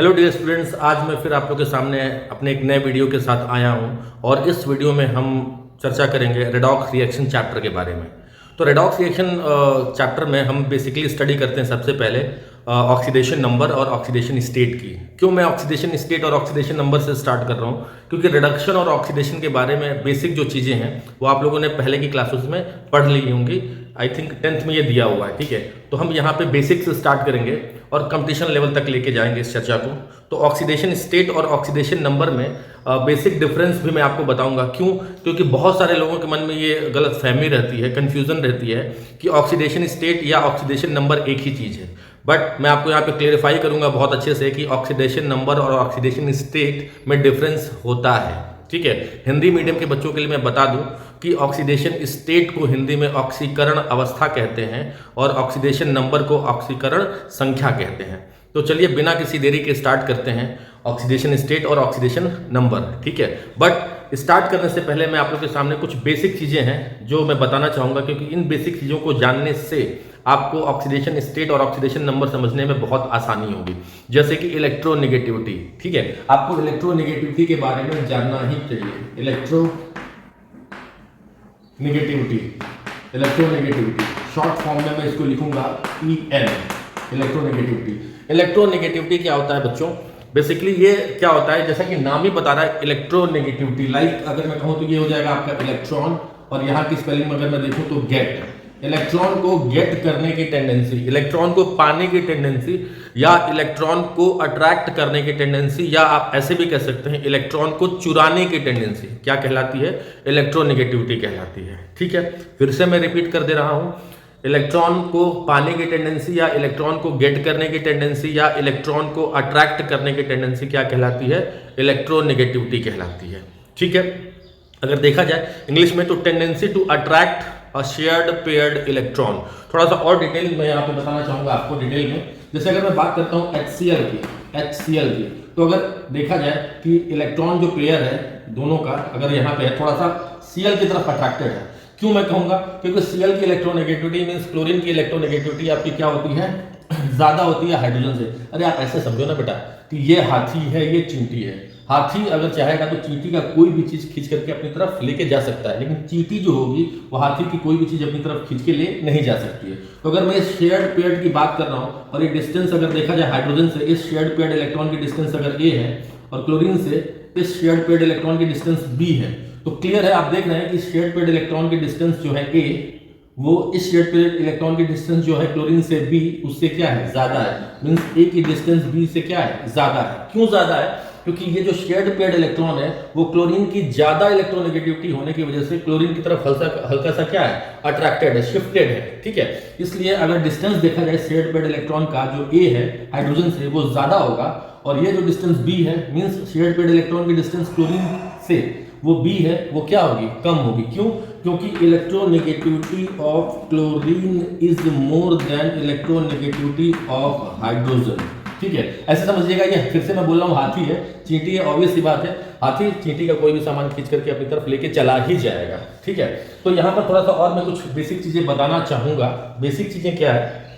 Hello dear students, आज मैं फिर आप लोग के सामने अपने एक नए वीडियो के साथ आया हूं और इस वीडियो में हम चर्चा करेंगे रेडॉक्स रिएक्शन चैप्टर के बारे में। तो रेडॉक्स रिएक्शन चैप्टर में हम बेसिकली स्टडी करते हैं सबसे पहले ऑक्सीडेशन नंबर और ऑक्सीडेशन स्टेट की। क्यों मैं ऑक्सीडेशन स्टेट और ऑक्सीडेशन नंबर से स्टार्ट कर रहा हूँ? क्योंकि रिडक्शन और ऑक्सीडेशन के बारे में बेसिक जो चीज़ें हैं वो आप लोगों ने पहले की क्लासेस में पढ़ ली होंगी। आई थिंक 10th में ये दिया हुआ है, ठीक है। तो हम यहाँ पे बेसिक से स्टार्ट करेंगे और कंपटीशन लेवल तक लेके जाएंगे इस चर्चा को। तो ऑक्सीडेशन स्टेट और ऑक्सीडेशन नंबर में बेसिक डिफरेंस भी मैं आपको बताऊंगा। क्यों? क्योंकि बहुत सारे लोगों के मन में ये गलत फहमी रहती है, कन्फ्यूजन रहती है कि ऑक्सीडेशन स्टेट या ऑक्सीडेशन नंबर एक ही चीज़ है। बट मैं आपको यहाँ पे क्लेरिफाई करूंगा बहुत अच्छे से कि ऑक्सीडेशन नंबर और ऑक्सीडेशन स्टेट में डिफरेंस होता है, ठीक है। हिंदी मीडियम के बच्चों के लिए मैं बता दूं कि ऑक्सीडेशन स्टेट को हिंदी में ऑक्सीकरण अवस्था कहते हैं और ऑक्सीडेशन नंबर को ऑक्सीकरण संख्या कहते हैं। तो चलिए बिना किसी देरी के स्टार्ट करते हैं ऑक्सीडेशन स्टेट और ऑक्सीडेशन नंबर, ठीक है। बट स्टार्ट करने से पहले मैं आप लोग के सामने कुछ बेसिक चीज़ें हैं जो मैं बताना चाहूँगा, क्योंकि इन बेसिक चीज़ों को जानने से आपको ऑक्सीडेशन स्टेट और ऑक्सीडेशन नंबर समझने में बहुत आसानी होगी। जैसे कि इलेक्ट्रोनेगेटिविटी, ठीक है। आपको इलेक्ट्रोनेगेटिविटी के बारे में जानना ही चाहिए। इलेक्ट्रोनेगेटिविटी शॉर्ट फॉर्म में मैं इसको लिखूंगा EN, इलेक्ट्रोनेगेटिविटी। इलेक्ट्रोनेगेटिविटी क्या होता है बच्चों? बेसिकली ये क्या होता है, जैसा कि नाम ही बता रहा है इलेक्ट्रोनेगेटिविटी। लाइक अगर मैं कहूँ तो ये हो जाएगा आपका इलेक्ट्रॉन, और यहाँ की स्पेलिंग में अगर मैं देखूँ तो गेट। इलेक्ट्रॉन को गेट करने की टेंडेंसी, इलेक्ट्रॉन को पाने की टेंडेंसी, या इलेक्ट्रॉन को अट्रैक्ट करने की टेंडेंसी, या आप ऐसे भी कह सकते हैं इलेक्ट्रॉन को चुराने की टेंडेंसी क्या कहलाती है? इलेक्ट्रोनेगेटिविटी कहलाती है, ठीक है। फिर से मैं रिपीट कर दे रहा हूं, इलेक्ट्रॉन को पाने की टेंडेंसी या इलेक्ट्रॉन को गेट करने की टेंडेंसी या इलेक्ट्रॉन को अट्रैक्ट करने की टेंडेंसी क्या कहलाती है? इलेक्ट्रोनेगेटिविटी कहलाती है, ठीक है। अगर देखा जाए इंग्लिश में तो tendency to attract a shared paired electron. थोड़ा सा और डिटेल मैं यहाँ पे बताना चाहूंगा आपको डिटेल में। जैसे अगर मैं बात करता हूँ HCl की, तो अगर देखा जाए कि इलेक्ट्रॉन जो पेयर है दोनों का अगर यहाँ पे है थोड़ा सा Cl की तरफ अट्रैक्टेड है। क्यों मैं कहूंगा? क्योंकि Cl की इलेक्ट्रोनेगेटिविटी मीन्स क्लोरीन की इलेक्ट्रोनेगेटिविटी आपकी क्या होती है? ज्यादा होती है हाइड्रोजन से। अरे आप ऐसे समझो ना बेटा कि ये हाथी है, ये चींटी है। हाथी अगर चाहेगा तो चींटी का कोई भी चीज खींच करके अपनी तरफ लेके जा सकता है, लेकिन चींटी जो होगी वो हाथी की कोई भी चीज अपनी तरफ खींच के ले नहीं जा सकती है। तो अगर मैं इस शेयर्ड पेयर्ड की बात कर रहा हूँ और ये डिस्टेंस अगर देखा जाए हाइड्रोजन से इस शेयर्ड पेयर्ड इलेक्ट्रॉन की डिस्टेंस अगर A है और क्लोरीन से इस शेयर्ड पेयर्ड इलेक्ट्रॉन की डिस्टेंस B है, तो क्लियर है, आप देख रहे हैं कि शेयर्ड पेयर्ड इलेक्ट्रॉन की डिस्टेंस जो है A, वो इस शेयर्ड पेयर्ड इलेक्ट्रॉन की डिस्टेंस जो है क्लोरीन से B उससे क्या है? ज्यादा है। मींस A की डिस्टेंस B से क्या है? ज्यादा है। क्यों ज्यादा है? क्योंकि ये जो शेयर्ड पेयर्ड इलेक्ट्रॉन है वो क्लोरीन की ज्यादा इलेक्ट्रोनेगेटिविटी होने की वजह से क्लोरीन की तरफ हल्का सा क्या है? अट्रैक्टेड है, शिफ्टेड है, ठीक है। इसलिए अगर डिस्टेंस देखा जाए शेयर्ड पेयर्ड इलेक्ट्रॉन का जो A है हाइड्रोजन से वो ज्यादा होगा, और ये जो डिस्टेंस B है मींस शेयर्ड पेयर्ड इलेक्ट्रॉन की डिस्टेंस क्लोरीन से वो B है वो क्या होगी? कम होगी। क्यों? क्योंकि electronegativity of chlorine is more than electronegativity of hydrogen, ठीक है। ऐसे समझिएगा, ये फिर से मैं बोल रहा हूँ हाथी है, चींटी है, ऑब्वियस सी बात है। हाथी चींटी का कोई भी सामान खींच करके अपनी तरफ लेके चला ही जाएगा, ठीक है। तो यहाँ पर थोड़ा सा और मैं कुछ बेसिक चीजें बताना चाहूंगा। बेसिक चीजें क्या है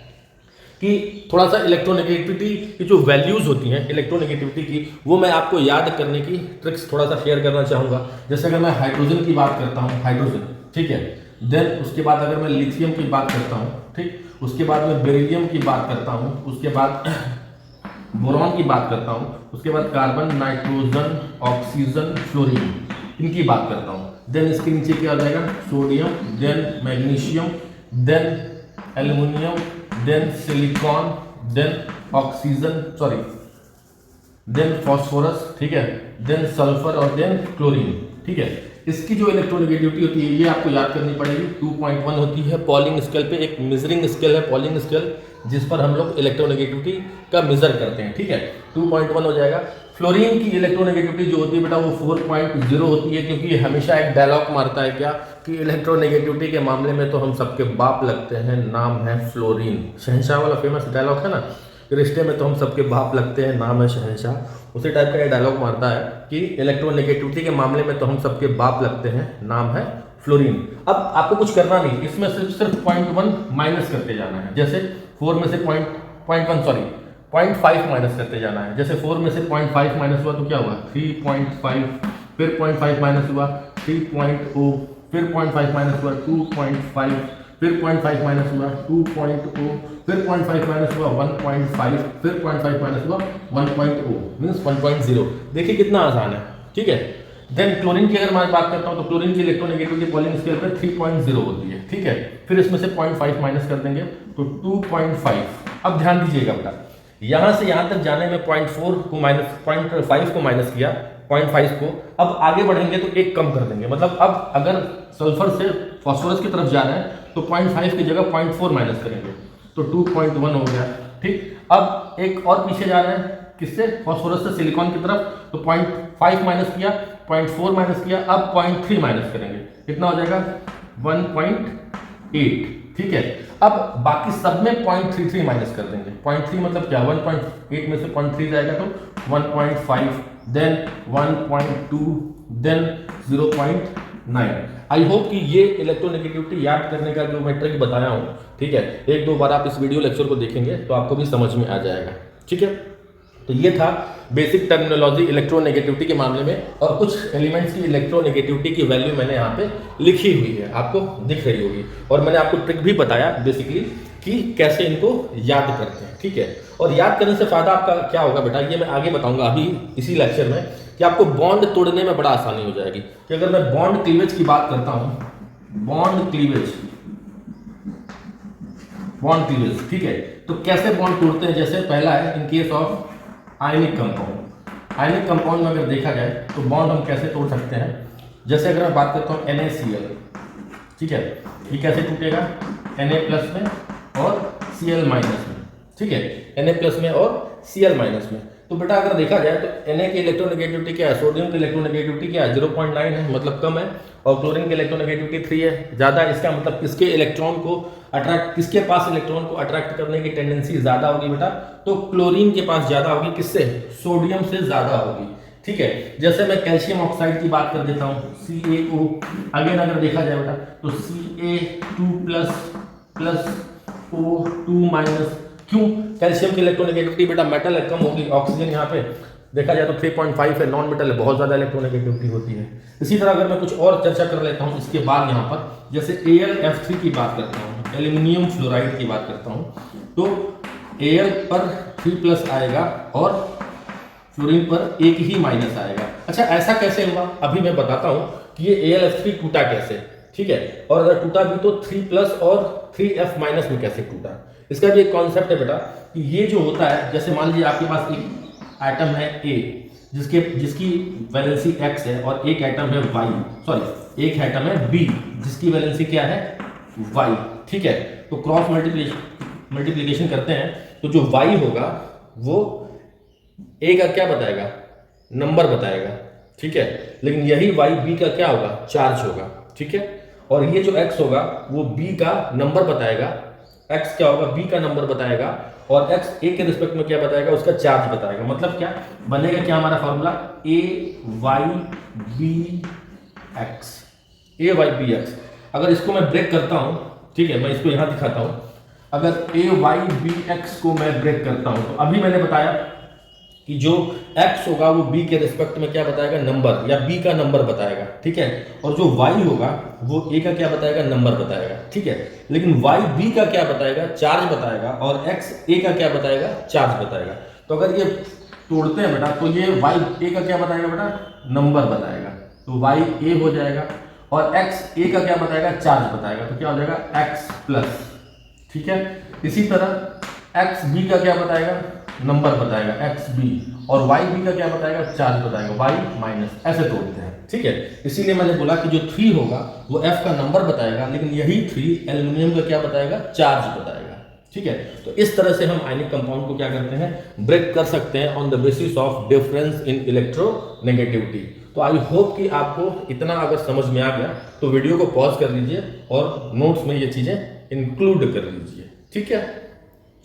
कि थोड़ा सा इलेक्ट्रोनेगेटिविटी की जो वैल्यूज होती हैं इलेक्ट्रोनेगेटिविटी की, वो मैं आपको याद करने की ट्रिक्स थोड़ा सा शेयर करना चाहूंगा। जैसे अगर मैं हाइड्रोजन की बात करता हूँ, हाइड्रोजन, ठीक है। देन उसके बाद अगर मैं लिथियम की बात करता हूँ, ठीक, उसके बाद मैं बेरिलियम की बात करता हूँ, उसके बाद बोरॉन की बात करता हूँ, उसके बाद कार्बन, नाइट्रोजन, ऑक्सीजन, फ्लोरीन, इनकी बात करता हूँ। देन इसके नीचे क्या आ जाएगा? Sodium, then magnesium, then aluminium, then silicon, then then phosphorus, ठीक है, देन सल्फर और देन क्लोरीन, ठीक है। इसकी जो इलेक्ट्रोनेगेटिविटी होती है ये आपको याद करनी पड़ेगी। 2.1 होती है पॉलिंग स्केल पे, एक मेजरिंग स्केल है पॉलिंग स्केल जिस पर हम लोग इलेक्ट्रोनेगेटिविटी का मेजर करते हैं, ठीक है। 2.1 हो जाएगा। फ्लोरीन की इलेक्ट्रोनेगेटिविटी जो होती है बेटा वो 4.0 होती है, क्योंकि ये हमेशा एक डायलॉग मारता है क्या कि इलेक्ट्रोनेगेटिविटी के मामले में तो हम सबके बाप लगते हैं, नाम है फ्लोरीन। शहंशाह वाला फेमस डायलॉग है ना, रिश्ते में तो हम सबके बाप लगते हैं, नाम है शहंशाह। उसी टाइप का ये डायलॉग मारता है कि इलेक्ट्रोनेगेटिविटी के मामले में तो हम सबके बाप लगते हैं, नाम है फ्लोरीन। अब आपको कुछ करना नहीं, इसमें सिर्फ 0.1 माइनस करते जाना है। जैसे 4 में से 0.1 0.5 माइनस करते जाना है। जैसे 4 में से 0.5 माइनस हुआ तो क्या हुआ 3.5, फिर 0.5 माइनस हुआ 3.0, फिर 0.5 माइनस हुआ 2.5, फिर 0.5 माइनस हुआ 2.0, फिर 0.5 माइनस हुआ 1.5, फिर 0.5 माइनस हुआ 1.0 मीन्स 1.0। देखिए कितना आसान है, ठीक है। देन क्लोरीन की अगर मैं बात करता हूँ तो क्लोरीन की इलेक्ट्रोनेगेटिविटी पॉलिंग स्केल पर 3.0 होती है, ठीक है। फिर इसमें से 0.5 माइनस कर देंगे तो 2.5। अब ध्यान दीजिएगा बेटा, यहाँ से यहाँ तक जाने में 0.4 को माइनस 0.5 को माइनस किया, 0.5 को। अब आगे बढ़ेंगे तो एक कम कर देंगे, मतलब अब अगर सल्फर से फास्फोरस की तरफ जा रहे हैं तो 0.5 की जगह 0.4 माइनस करेंगे तो 2.1 हो गया, ठीक। अब एक और पीछे जा रहे हैं, किससे, फास्फोरस से सिलिकॉन की तरफ, तो 0.5 माइनस किया, 0.4 माइनस किया, अब 0.3 माइनस करेंगे, कितना हो जाएगा 1.8, ठीक है। अब बाकी सब में 0.33 माइनस कर देंगे। 0.3 मतलब क्या, 1.8 में से 0.3 जाएगा तो 1.5, देन 1.2, देन 0.9। आई होप कि ये इलेक्ट्रोनेगेटिविटी याद करने का जो मैं ट्रिक बताया हूँ, ठीक है, एक दो बार आप इस वीडियो लेक्चर को देखेंगे तो आपको भी समझ में आ जाएगा, ठीक है। तो ये था बेसिक टर्मिनोलॉजी इलेक्ट्रोनेगेटिविटी के मामले में, और कुछ एलिमेंट्स की इलेक्ट्रोनेगेटिविटी की वैल्यू मैंने यहाँ पे लिखी हुई है, आपको दिख रही होगी, और मैंने आपको ट्रिक भी बताया बेसिकली कि कैसे इनको याद करते हैं, ठीक है। और याद करने से फायदा आपका क्या होगा बेटा, ये मैं आगे बताऊंगा अभी इसी लेक्चर में, कि आपको बॉन्ड तोड़ने में बड़ा आसानी हो जाएगी। कि अगर मैं बॉन्ड क्लीवेज की बात करता हूँ, बॉन्ड क्लीवेज, ठीक है, तो कैसे बॉन्ड तोड़ते हैं। जैसे पहला है इन case of ionic compound. Ionic compound में अगर देखा जाए तो बॉन्ड हम कैसे तोड़ सकते हैं। जैसे अगर मैं बात करता हूँ NaCl, ठीक है, ये कैसे टूटेगा, Na+ में और Cl- में, ठीक है, Na+ में और Cl- में। तो बेटा अगर देखा जाए तो Na की इलेक्ट्रोनेगेटिविटी क्या है, सोडियम की इलेक्ट्रोनेगेटिविटी क्या है, 0.9 है, मतलब कम है, और क्लोरीन की इलेक्ट्रोनेगेटिविटी 3 है, ज़्यादा। इसका मतलब किसके इलेक्ट्रॉन को अट्रैक्ट, किसके पास इलेक्ट्रॉन को अट्रैक्ट करने की टेंडेंसी ज़्यादा होगी बेटा, तो क्लोरीन के पास ज़्यादा होगी, किससे, सोडियम से ज़्यादा होगी, ठीक है। जैसे मैं कैल्शियम ऑक्साइड की बात कर देता हूँ, CaO, अगेन अगर देखा जाए बेटा तो Ca2+ O2-। क्यों, कैल्शियम की इलेक्ट्रोनेगेटिविटी बेटा मेटल है, कम होगी, ऑक्सीजन यहाँ पे देखा जाए तो 3.5 है, नॉन मेटल है, बहुत ज़्यादा इलेक्ट्रोनेगेटिविटी होती है। इसी तरह अगर मैं कुछ और चर्चा कर लेता हूँ इसके बाद यहाँ पर, जैसे AlF3 की बात करता हूँ, एल्यूमिनियम फ्लोराइड की बात करता हूँ, तो Al पर 3+ आएगा और फ्लोरीन पर एक ही माइनस आएगा। अच्छा, ऐसा कैसे हुआ, अभी मैं बताता हूँ कि ये AlF3 टूटा कैसे, ठीक है, और अगर टूटा भी तो 3+ और 3F- में कैसे टूटा। इसका भी एक कॉन्सेप्ट है बेटा, कि ये जो होता है, जैसे मान लीजिए आपके पास एक एटम है A, जिसकी वैलेंसी X है, और एक एटम है Y, सॉरी एक एटम है B जिसकी वैलेंसी क्या है, Y, ठीक है। तो क्रॉस मल्टीप्लिकेशन करते हैं तो जो Y होगा वो A का क्या बताएगा, नंबर बताएगा, ठीक है, लेकिन यही Y B का क्या होगा, चार्ज होगा, ठीक है। और ये जो X होगा वो B का नंबर बताएगा, X क्या होगा, B का नंबर बताएगा, और X A के रिस्पेक्ट में क्या बताएगा, उसका चार्ज बताएगा। मतलब क्या बनेगा, क्या हमारा फॉर्मूला, AYBX। अगर इसको मैं ब्रेक करता हूं, ठीक है, मैं इसको यहां दिखाता हूं, अगर AYBX को मैं ब्रेक करता हूं तो अभी मैंने बताया कि जो X होगा वो B के रिस्पेक्ट में क्या बताएगा, नंबर, या B का नंबर बताएगा, ठीक है, और जो Y होगा वो A का क्या बताएगा, नंबर बताएगा, ठीक है, लेकिन Y B का क्या बताएगा, चार्ज बताएगा, और X A का क्या बताएगा, चार्ज बताएगा। तो अगर ये तोड़ते हैं बेटा तो ये Y A का क्या बताएगा बेटा, नंबर बताएगा, तो Y A हो जाएगा, और X A का क्या बताएगा, चार्ज बताएगा, तो क्या हो जाएगा X+, ठीक है। इसी तरह X B का क्या बताएगा, नंबर बताएगा XB, और YB का क्या बताएगा, चार्ज बताएगा Y-। ऐसे तोड़ते हैं, ठीक है। इसीलिए मैंने बोला कि जो 3 होगा वो F का नंबर बताएगा, लेकिन यही 3 एल्यूमिनियम का क्या बताएगा, चार्ज बताएगा, ठीक है। तो इस तरह से हम आयनिक कंपाउंड को क्या करते हैं, ब्रेक कर सकते हैं on the basis of difference in electronegativity. तो आई होप कि आपको इतना अगर समझ में आ गया तो वीडियो को पॉज कर लीजिए और नोट्स में ये चीजें इंक्लूड कर लीजिए, ठीक है।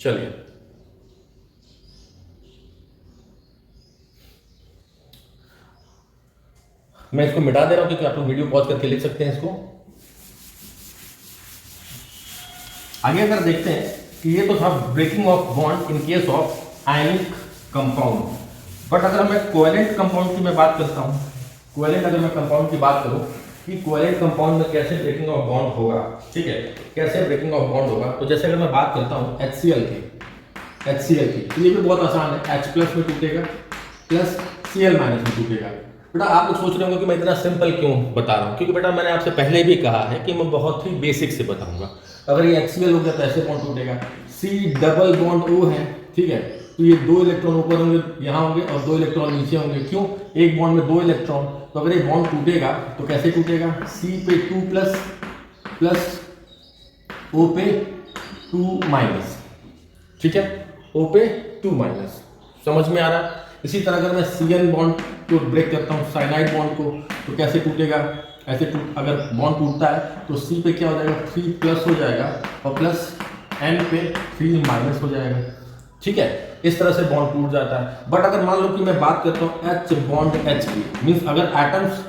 चलिए, मैं इसको मिटा दे रहा हूं क्योंकि आप लोग वीडियो पॉज करके लिख सकते हैं इसको। आगे अगर देखते हैं कि ये तो था breaking of bond in case of ionic compound. But अगर मैं कोवेलेंट कंपाउंड की मैं बात करता हूँ, कोवेलेंट अगर मैं कंपाउंड की बात करूँ कि कोवेलेंट कंपाउंड में कैसे ब्रेकिंग ऑफ बॉन्ड होगा, ठीक है, कैसे ब्रेकिंग ऑफ बॉन्ड होगा। तो जैसे अगर मैं बात करता हूँ HCl की, तो ये भी बहुत आसान है, H प्लस में टूटेगा प्लस Cl माइनस में टूटेगा। बेटा आप लोग सोच रहे होंगे कि मैं इतना सिंपल क्यों बता रहा हूँ, क्योंकि बेटा मैंने आपसे पहले भी कहा है कि मैं बहुत ही बेसिक से बताऊंगा। अगर ये HCl हो गया तो ऐसे बॉन्ड टूटेगा, C डबल बॉन्ड O है, ठीक है, तो ये 2 इलेक्ट्रॉन ऊपर होंगे, यहाँ होंगे, और 2 इलेक्ट्रॉन नीचे होंगे। क्यों? एक बॉन्ड में 2 इलेक्ट्रॉन, तो अगर ये बॉन्ड टूटेगा तो कैसे टूटेगा, C पे 2 प्लस प्लस O पे 2 माइनस, ठीक है, O पे 2 माइनस। समझ में आ रहा है? इसी तरह अगर मैं Cn बॉन्ड को ब्रेक करता हूँ, साइनाइड बॉन्ड को, तो कैसे टूटेगा, ऐसे अगर बॉन्ड टूटता है तो C पे क्या हो जाएगा, 3 प्लस हो जाएगा, और प्लस N पे 3 माइनस हो जाएगा, ठीक है। इस तरह से बॉन्ड टूट जाता है। बट अगर मान लो कि मैं बात करता हूँ H बॉन्ड H की, मीन्स अगर एटम्स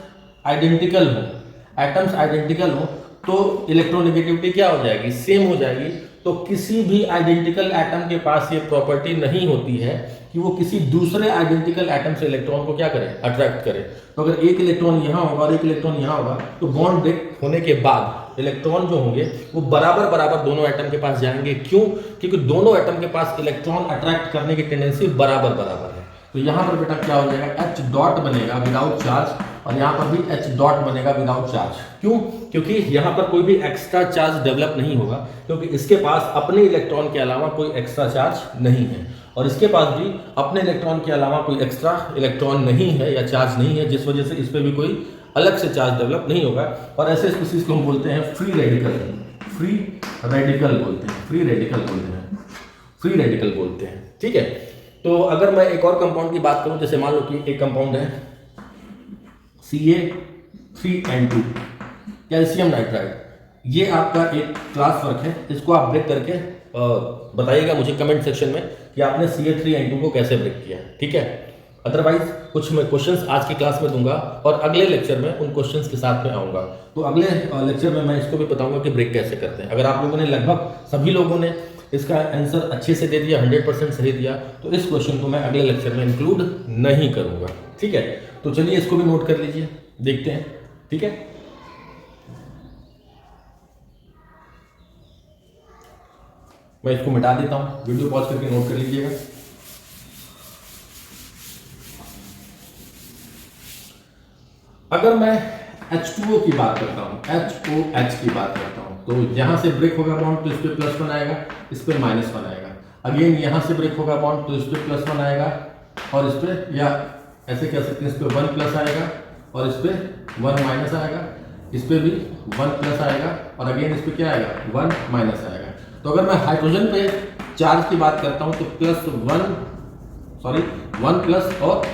आइडेंटिकल हो तो इलेक्ट्रोनेगेटिविटी क्या हो जाएगी, सेम हो जाएगी। तो किसी भी आइडेंटिकल एटम के पास ये प्रॉपर्टी नहीं होती है कि वो किसी दूसरे आइडेंटिकल एटम से इलेक्ट्रॉन को क्या करे, अट्रैक्ट करे। तो अगर एक इलेक्ट्रॉन यहाँ होगा और एक इलेक्ट्रॉन यहाँ होगा, तो बॉन्ड ब्रेक होने के बाद इलेक्ट्रॉन जो होंगे वो बराबर दोनों एटम के पास जाएंगे। क्यों? क्योंकि दोनों एटम के पास इलेक्ट्रॉन अट्रैक्ट करने की टेंडेंसी बराबर है। तो यहाँ पर बेटा क्या हो जाएगा, H डॉट बनेगा विदाउट चार्ज, और यहाँ पर भी H डॉट बनेगा विदाउट चार्ज। क्यों? क्योंकि यहाँ पर कोई भी एक्स्ट्रा चार्ज डेवलप नहीं होगा, क्योंकि इसके पास अपने इलेक्ट्रॉन के अलावा कोई एक्स्ट्रा चार्ज नहीं है, और इसके पास भी अपने इलेक्ट्रॉन के अलावा कोई एक्स्ट्रा इलेक्ट्रॉन नहीं है या चार्ज नहीं है, जिस वजह से इस पर भी कोई अलग से चार्ज डेवलप नहीं होगा। और ऐसे स्पीशीज को हम बोलते हैं फ्री रेडिकल बोलते हैं, ठीक है। तो अगर मैं एक और कंपाउंड की बात करूं, जैसे मान लो कि एक कंपाउंड है Ca3N2 कैल्शियम नाइट्राइड, ये आपका एक क्लास वर्क है, इसको आप ब्रेक करके बताइएगा मुझे कमेंट सेक्शन में कि आपने Ca3N2 को कैसे ब्रेक किया, ठीक है। अदरवाइज कुछ मैं क्वेश्चंस आज की क्लास में दूंगा और अगले लेक्चर में उन क्वेश्चंस के साथ में आऊंगा। तो अगले लेक्चर में मैं इसको भी बताऊंगा कि ब्रेक कैसे करते हैं। अगर आप लोगों ने लगभग सभी लोगों ने इसका आंसर अच्छे से दे दिया, 100% सही दिया, तो इस क्वेश्चन को मैं अगले लेक्चर में इंक्लूड नहीं करूंगा, ठीक है। तो चलिए इसको भी नोट कर लीजिए, देखते हैं, ठीक है। मैं इसको मिटा देता हूं, वीडियो पॉज करके नोट कर लीजिएगा। अगर मैं H2O की बात करता हूं, HOH की बात करता हूं, तो यहां से ब्रेक होगा बॉन्ड तो इस पे प्लस बनाएगा, इस पे माइनस बनाएगा। अगेन यहां से ब्रेक होगा बॉन्ड तो इस पे प्लस बनाएगा, और इस पे, या ऐसे कह सकते हैं, इस पे 1 प्लस आएगा और इस पे 1 माइनस आएगा, इस पे भी 1 प्लस आएगा, और अगेन इस पे क्या आएगा, 1 माइनस आएगा। तो अगर मैं हाइड्रोजन पे चार्ज की बात करता हूं तो 1 प्लस और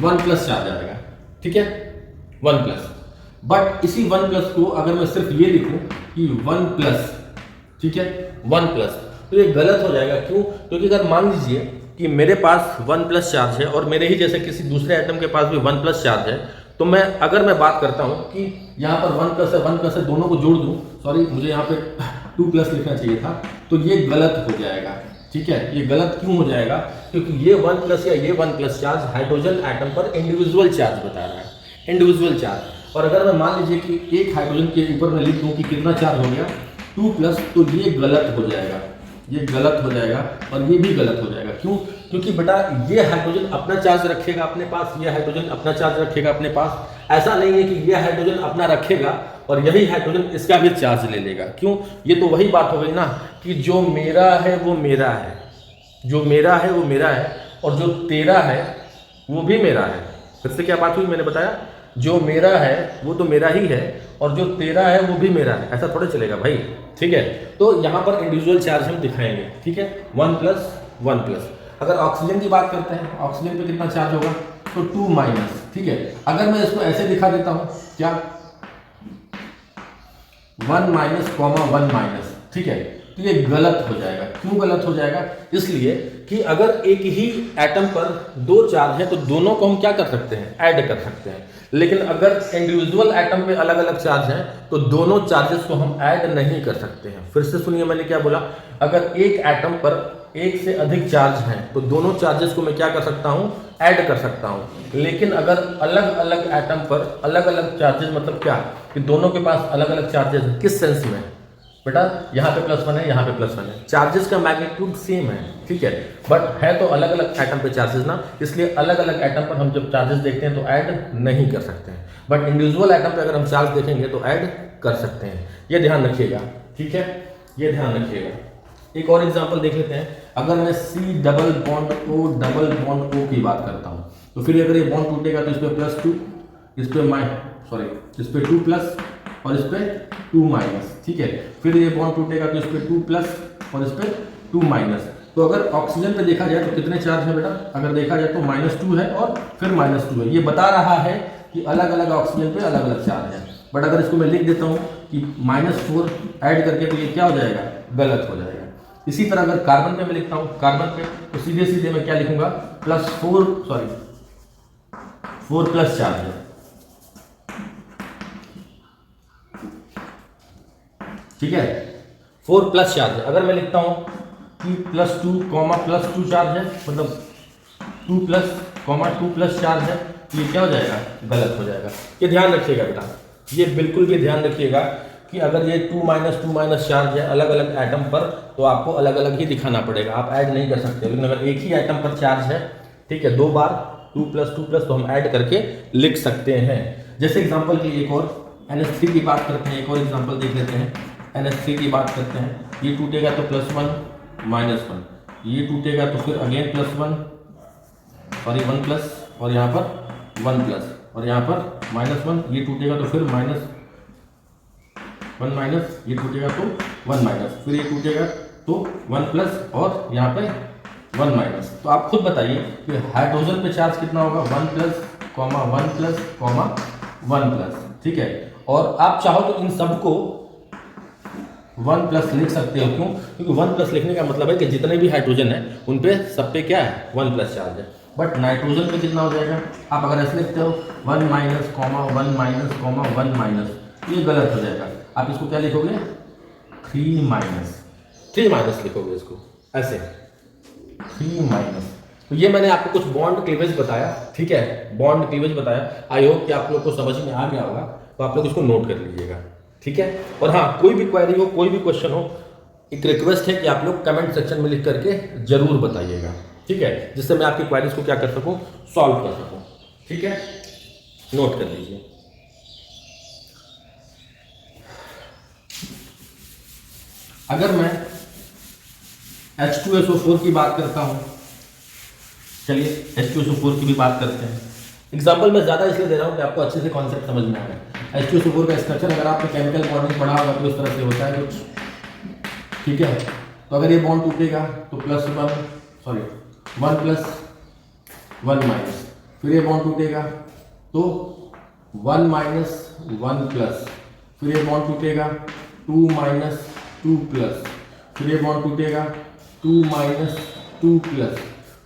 1 प्लस चार्ज आएगा, ठीक है, 1 प्लस। बट इसी 1 प्लस को अगर मैं सिर्फ ये लिखूं कि 1 प्लस, ठीक है, 1 प्लस, तो ये गलत हो जाएगा। क्यों? क्योंकि अगर मान लीजिए कि मेरे पास 1 प्लस चार्ज है और मेरे ही जैसे किसी दूसरे एटम के पास भी 1 प्लस चार्ज है, तो अगर मैं बात करता हूं कि यहाँ पर 1 प्लस है, दोनों को जोड़ दूं, सॉरी मुझे यहाँ पे 2 प्लस लिखना चाहिए था, तो ये गलत हो जाएगा, ठीक है। ये गलत क्यों हो जाएगा? क्योंकि ये 1 प्लस या ये 1 प्लस चार्ज हाइड्रोजन एटम पर इंडिविजुअल चार्ज बता रहा है, इंडिविजुअल चार्ज। और अगर मैं मान लीजिए कि एक हाइड्रोजन के ऊपर मैं लिख दूं कि कितना चार्ज हो गया, 2 प्लस, तो ये गलत हो जाएगा, ये गलत हो जाएगा, और ये भी गलत हो जाएगा। क्यों? क्योंकि बेटा ये हाइड्रोजन अपना चार्ज रखेगा अपने पास, ये हाइड्रोजन अपना चार्ज रखेगा अपने पास। ऐसा नहीं है कि ये हाइड्रोजन अपना रखेगा और यही हाइड्रोजन इसका भी चार्ज ले लेगा। क्यों? ये तो वही बात हो गई ना कि जो मेरा है वो मेरा है, जो मेरा है वो मेरा है, और जो तेरा है वो भी मेरा है। फिर से क्या बात हुई, मैंने बताया जो मेरा है वो तो मेरा ही है, और जो तेरा है वो भी मेरा है, ऐसा थोड़ा चलेगा भाई, ठीक है। तो यहाँ पर इंडिविजुअल चार्ज हम दिखाएंगे, ठीक है, 1 प्लस 1 प्लस। अगर ऑक्सीजन की बात करते हैं, ऑक्सीजन पे कितना चार्ज होगा, तो 2 माइनस, ठीक है। अगर मैं इसको ऐसे दिखा देता हूँ, क्या, 1 माइनस 1 माइनस, ठीक है, तो ये गलत हो जाएगा। क्यों गलत हो जाएगा? इसलिए कि अगर एक ही एटम पर 2 चार्ज है तो दोनों को हम क्या कर सकते हैं, ऐड कर सकते हैं। लेकिन अगर इंडिविजुअल एटम पे अलग अलग चार्ज हैं तो दोनों चार्जेस को हम ऐड नहीं कर सकते हैं। फिर से सुनिए मैंने क्या बोला, अगर एक एटम पर एक से अधिक चार्ज हैं तो दोनों चार्जेस को मैं क्या कर सकता हूँ, ऐड कर सकता हूँ। लेकिन अगर अलग अलग एटम पर अलग अलग चार्जेस, मतलब क्या कि दोनों के पास अलग अलग चार्जेस हैं, किस सेंस में बेटा, यहाँ पे +1 है, यहाँ पे +1 है, चार्जेस का मैग्नीट्यूड सेम है, ठीक है, बट है तो अलग अलग एटम पे चार्जेस ना, इसलिए अलग अलग एटम पर हम जब चार्जेस देखते हैं तो ऐड नहीं कर सकते हैं, बट इंडिविजुअल एटम पे अगर हम चार्ज देखेंगे तो ऐड कर सकते हैं। ये ध्यान रखिएगा, ठीक है, ये ध्यान रखिएगा। एक और एग्जांपल देख लेते हैं। अगर मैं C डबल बॉन्ड O की बात करता हूँ तो फिर अगर ये बॉन्ड टूटेगा तो इस पे +2, इस पे इस पे 2+ और इस पे 2-, ठीक है। फिर ये बॉन्ड टूटेगा तो इस पे 2+ और इस पे 2-। तो अगर ऑक्सीजन पे देखा जाए तो कितने चार्ज है बेटा, अगर देखा जाए तो -2 है और फिर -2 है। ये बता रहा है कि अलग अलग ऑक्सीजन पे अलग अलग चार्ज है, बट अगर इसको मैं लिख देता हूँ कि -4 ऐड करके तो ये क्या हो जाएगा, गलत हो जाएगा। इसी तरह अगर कार्बन पे मैं लिखता हूँ, कार्बन पे तो सीधे सीधे मैं क्या लिखूंगा, 4+ चार्ज है, ठीक है, 4+ चार्ज है। अगर मैं लिखता हूं कि +2, चार्ज है, मतलब 2+, चार्ज है, तो ये क्या हो जाएगा, गलत हो जाएगा। ये ध्यान रखिएगा बेटा, ये बिल्कुल भी ध्यान रखिएगा कि अगर ये 2-, चार्ज है अलग अलग एटम पर तो आपको अलग अलग ही दिखाना पड़ेगा, आप ऐड नहीं कर सकते। लेकिन अगर एक ही एटम पर चार्ज है, ठीक है, 2 बार 2+, तो हम ऐड करके लिख सकते हैं। जैसे एग्जांपल की एक और NH3 की बात करते हैं, एक और एग्जांपल देख लेते हैं। NH3 की बात करते हैं, ये टूटेगा तो +1, -1, ये टूटेगा तो फिर अगेन +1, सॉरी 1+, और यहाँ पर 1+, और यहाँ पर -1, ये टूटेगा तो फिर -1, ये टूटेगा तो 1-, फिर ये टूटेगा तो 1+, और यहाँ पे 1-। तो आप खुद बताइए कि हाइड्रोजन पे चार्ज कितना होगा, 1+, 1+, ठीक है। और आप चाहो तो इन सबको 1+ लिख सकते हो, क्यों, क्योंकि 1+ लिखने का मतलब है कि जितने भी हाइड्रोजन है उन पे सब पे क्या है, 1+ चार्ज है। बट नाइट्रोजन पे कितना हो जाएगा, आप अगर ऐसे लिखते हो 1-, 1-, ये गलत हो जाएगा। आप इसको क्या लिखोगे, 3- लिखोगे इसको ऐसे, 3-। तो ये मैंने आपको कुछ बॉन्ड क्लीवेज बताया, ठीक है, बॉन्ड क्लीवेज बताया। आई होप कि आप लोग को समझ में आ गया होगा, तो आप लोग इसको नोट कर लीजिएगा, ठीक है। और हाँ, कोई भी क्वेरी हो, कोई भी क्वेश्चन हो, एक रिक्वेस्ट है कि आप लोग कमेंट सेक्शन में लिख करके जरूर बताइएगा, ठीक है, जिससे मैं आपकी क्वेरीज को क्या कर सकूं, सॉल्व कर सकूं, ठीक है, नोट कर लीजिए। अगर मैं H2SO4 की बात करता हूं, चलिए H2SO4 की भी बात करते हैं। एग्जाम्पल मैं ज़्यादा इसलिए दे रहा हूँ कि आपको अच्छे से कॉन्सेप्ट समझ में आ गया। H2SO4 का स्ट्रक्चर अगर आपने केमिकल बॉन्डिंग पढ़ा होगा तो इस तरह से होता है कुछ, ठीक है। तो अगर ये बॉन्ड टूटेगा तो +1, 1+, फिर ये बॉन्ड टूटेगा तो 1-, 1+, फिर ये बॉन्ड टूटेगा 2-, 2+, फिर ये बॉन्ड टूटेगा 2-, 2+,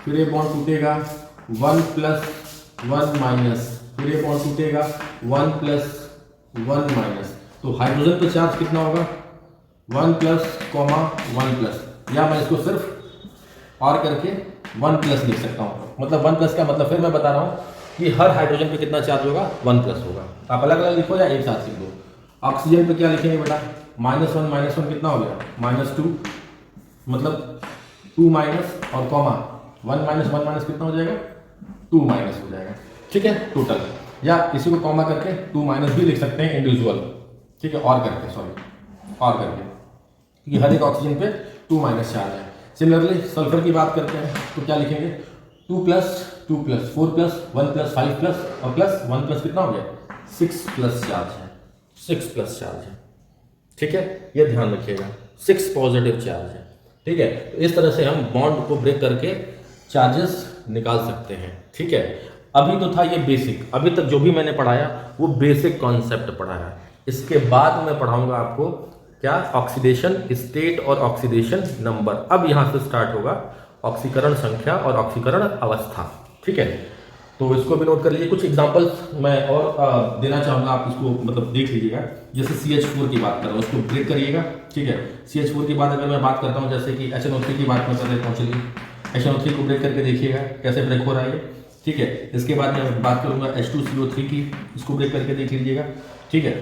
फिर ये बॉन्ड टूटेगा 1+, 1-, फिर ये बॉन्ड टूटेगा 1+, 1-। तो हाइड्रोजन पे चार्ज कितना होगा, 1+, 1+, या मैं इसको सिर्फ और करके 1+ लिख सकता हूँ। मतलब 1+ का मतलब फिर मैं बता रहा हूँ कि हर हाइड्रोजन पे कितना चार्ज होगा, 1+ होगा। आप अलग अलग लिखो या एक साथ लिख दो। ऑक्सीजन पे क्या लिखेंगे बेटा, -1 कितना हो गया, -2, मतलब 2- और कॉमा 1-, कितना हो जाएगा, 2- हो जाएगा, ठीक है, टोटल। या किसी को कॉमा करके 2- भी लिख सकते हैं इंडिविजुअल, ठीक है, और करके, और करके, क्योंकि हर एक ऑक्सीजन पे 2- चार्ज है। सिमिलरली सल्फर की बात करते हैं तो क्या लिखेंगे, 2+, 4+, 1+, 5+ और प्लस 1+ कितना हो गया, 6+ चार्ज है, 6+ चार्ज है, ठीक है, ये ध्यान रखिएगा, 6 पॉजिटिव चार्ज है, ठीक है। तो इस तरह से हम बॉन्ड को ब्रेक करके चार्जेस निकाल सकते हैं, ठीक है। अभी तो था ये बेसिक, अभी तक जो भी मैंने पढ़ाया वो बेसिक कॉन्सेप्ट पढ़ाया। इसके बाद मैं पढ़ाऊंगा आपको क्या, ऑक्सीडेशन स्टेट और ऑक्सीडेशन नंबर। अब यहाँ से स्टार्ट होगा ऑक्सीकरण संख्या और ऑक्सीकरण अवस्था, ठीक है। तो इसको भी नोट कर लीजिए। कुछ एग्जांपल्स मैं और देना चाहूँगा, आप इसको मतलब देख लीजिएगा। जैसे CH4 की बात कर रहा हूँ, उसको ब्रेक करिएगा, ठीक है। CH4 की बात अगर मैं बात करता हूँ, जैसे कि HNO3 की बात मैं कर लेता हूँ, चलिए HNO3 को ब्रेक करके देखिएगा कैसे ब्रेक हो रहा है ये, ठीक है। इसके बाद मैं बात करूँगा H2CO3 की, इसको ब्रेक करके देख लीजिएगा, ठीक है।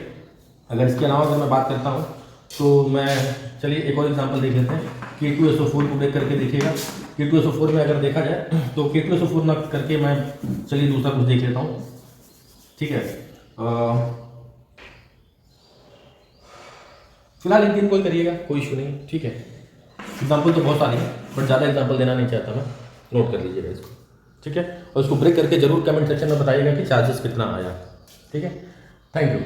अगर इसके अलावा अगर मैं बात करता हूँ तो मैं, चलिए एक और एग्जांपल देख लेते हैं, K2SO4 को ब्रेक करके देखिएगा। K2SO4 में अगर देखा जाए तो K2SO4 ना करके मैं, चलिए दूसरा कुछ देख लेता हूँ, ठीक है। फिलहाल इन तीन को ही करिएगा, कोई इशू नहीं, ठीक है। एग्जाम्पल तो बहुत सारे हैं बट ज़्यादा एग्जाम्पल देना नहीं चाहता मैं, नोट कर लीजिएगा इसको, ठीक है। और इसको ब्रेक करके जरूर कमेंट सेक्शन में बताइएगा कि चार्जेस कितना आया, ठीक है। Thank you.